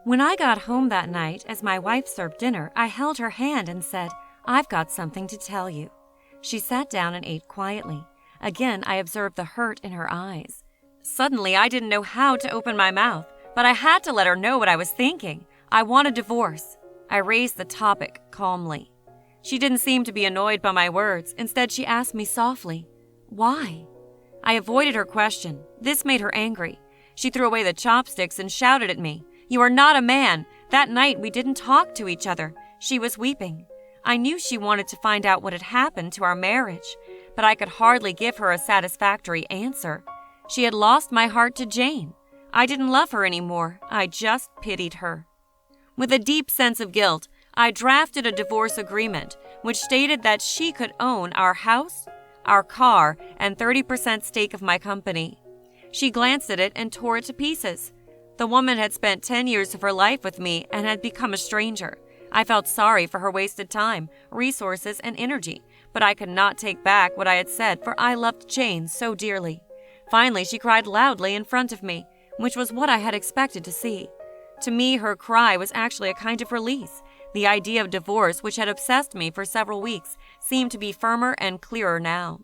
When I got home that night, as my wife served dinner, I held her hand and said, "I've got something to tell you." She sat down and ate quietly. Again, I observed the hurt in her eyes. Suddenly, I didn't know how to open my mouth, but I had to let her know what I was thinking. I want a divorce. I raised the topic calmly. She didn't seem to be annoyed by my words. Instead, she asked me softly, "Why?" I avoided her question. This made her angry. She threw away the chopsticks and shouted at me, "You are not a man. That night we didn't talk to each other." She was weeping. I knew she wanted to find out what had happened to our marriage, but I could hardly give her a satisfactory answer. She had lost my heart to Jane. I didn't love her anymore. I just pitied her. With a deep sense of guilt, I drafted a divorce agreement, which stated that she could own our house, our car, and 30% stake of my company. She glanced at it and tore it to pieces. The woman had spent 10 years of her life with me and had become a stranger. I felt sorry for her wasted time, resources, and energy, but I could not take back what I had said, for I loved Jane so dearly. Finally, she cried loudly in front of me, which was what I had expected to see. To me, her cry was actually a kind of release. The idea of divorce, which had obsessed me for several weeks, seemed to be firmer and clearer now.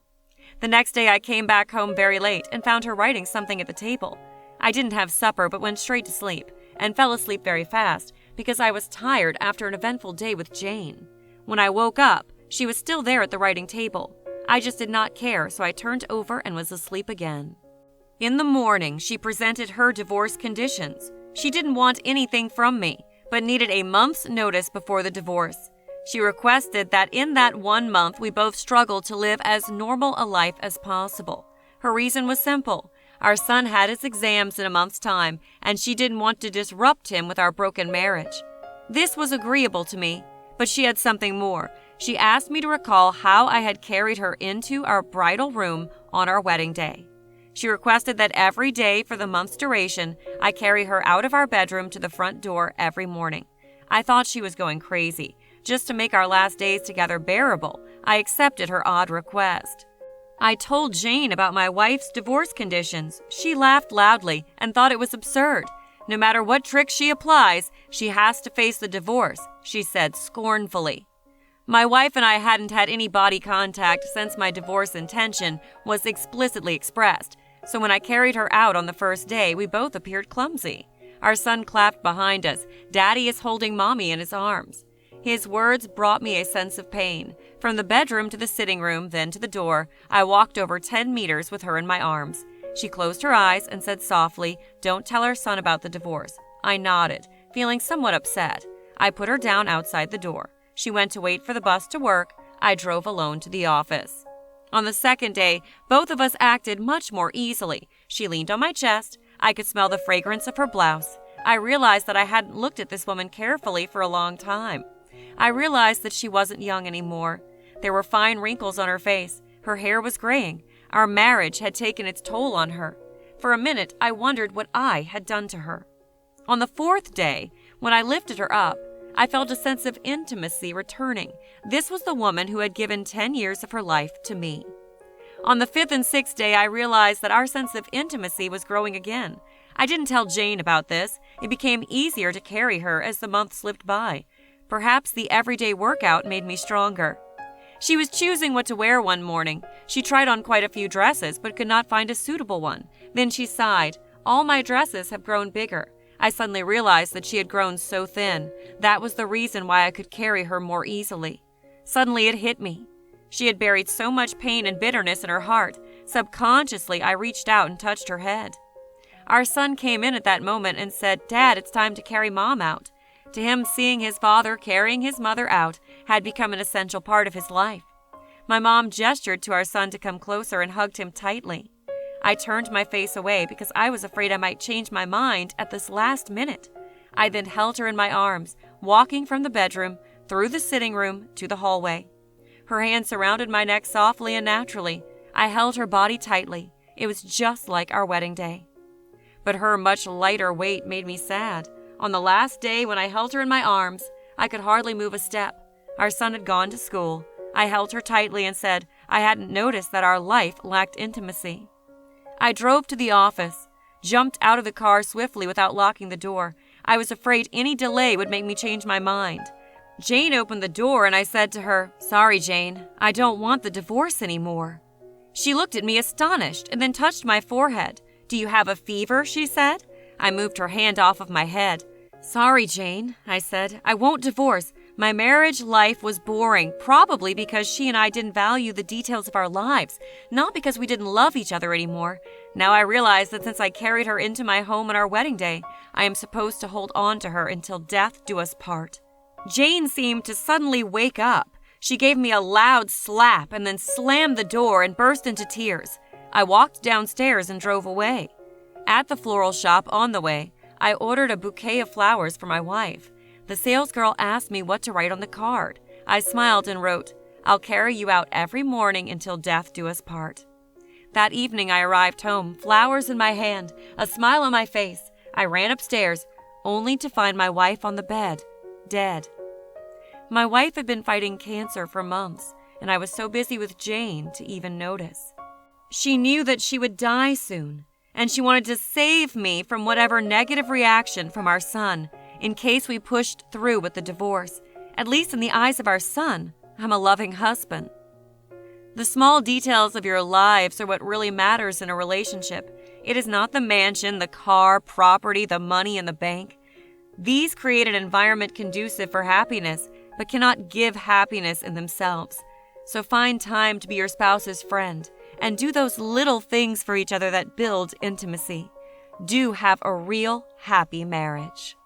The next day, I came back home very late and found her writing something at the table. I didn't have supper but went straight to sleep, and fell asleep very fast because I was tired after an eventful day with Jane. When I woke up, she was still there at the writing table. I just did not care, so I turned over and was asleep again. In the morning, she presented her divorce conditions. She didn't want anything from me, but needed a month's notice before the divorce. She requested that in that 1 month we both struggle to live as normal a life as possible. Her reason was simple. Our son had his exams in a month's time, and she didn't want to disrupt him with our broken marriage. This was agreeable to me, but she had something more. She asked me to recall how I had carried her into our bridal room on our wedding day. She requested that every day for the month's duration, I carry her out of our bedroom to the front door every morning. I thought she was going crazy. Just to make our last days together bearable, I accepted her odd request. I told Jane about my wife's divorce conditions. She laughed loudly and thought it was absurd. No matter what trick she applies, she has to face the divorce, she said scornfully. My wife and I hadn't had any body contact since my divorce intention was explicitly expressed, so when I carried her out on the first day, we both appeared clumsy. Our son clapped behind us. Daddy is holding Mommy in his arms. His words brought me a sense of pain. From the bedroom to the sitting room, then to the door, I walked over 10 meters with her in my arms. She closed her eyes and said softly, "Don't tell our son about the divorce." I nodded, feeling somewhat upset. I put her down outside the door. She went to wait for the bus to work. I drove alone to the office. On the second day, both of us acted much more easily. She leaned on my chest. I could smell the fragrance of her blouse. I realized that I hadn't looked at this woman carefully for a long time. I realized that she wasn't young anymore. There were fine wrinkles on her face. Her hair was graying. Our marriage had taken its toll on her. For a minute, I wondered what I had done to her. On the fourth day, when I lifted her up, I felt a sense of intimacy returning. This was the woman who had given 10 years of her life to me. On the fifth and sixth day, I realized that our sense of intimacy was growing again. I didn't tell Jane about this. It became easier to carry her as the months slipped by. Perhaps the everyday workout made me stronger. She was choosing what to wear one morning. She tried on quite a few dresses, but could not find a suitable one. Then she sighed. "All my dresses have grown bigger." I suddenly realized that she had grown so thin. That was the reason why I could carry her more easily. Suddenly it hit me. She had buried so much pain and bitterness in her heart. Subconsciously, I reached out and touched her head. Our son came in at that moment and said, "Dad, it's time to carry Mom out." To him, seeing his father carrying his mother out had become an essential part of his life. My mom gestured to our son to come closer and hugged him tightly. I turned my face away because I was afraid I might change my mind at this last minute. I then held her in my arms, walking from the bedroom, through the sitting room, to the hallway. Her hand surrounded my neck softly and naturally. I held her body tightly. It was just like our wedding day. But her much lighter weight made me sad. On the last day when I held her in my arms, I could hardly move a step. Our son had gone to school. I held her tightly and said I hadn't noticed that our life lacked intimacy. I drove to the office, jumped out of the car swiftly without locking the door. I was afraid any delay would make me change my mind. Jane opened the door and I said to her, "Sorry, Jane, I don't want the divorce anymore." She looked at me astonished and then touched my forehead. "Do you have a fever?" she said. I moved her hand off of my head. "Sorry, Jane," I said. "I won't divorce. My marriage life was boring, probably because she and I didn't value the details of our lives, not because we didn't love each other anymore. Now I realize that since I carried her into my home on our wedding day, I am supposed to hold on to her until death do us part." Jane seemed to suddenly wake up. She gave me a loud slap and then slammed the door and burst into tears. I walked downstairs and drove away. At the floral shop on the way, I ordered a bouquet of flowers for my wife. The salesgirl asked me what to write on the card. I smiled and wrote, "I'll carry you out every morning until death do us part." That evening I arrived home, flowers in my hand, a smile on my face. I ran upstairs, only to find my wife on the bed, dead. My wife had been fighting cancer for months, and I was so busy with Jane to even notice. She knew that she would die soon, and she wanted to save me from whatever negative reaction from our son in case we pushed through with the divorce. At least in the eyes of our son, I'm a loving husband. The small details of your lives are what really matters in a relationship. It is not the mansion, the car, property, the money in the bank. These create an environment conducive for happiness, but cannot give happiness in themselves. So find time to be your spouse's friend and do those little things for each other that build intimacy. Do have a real happy marriage.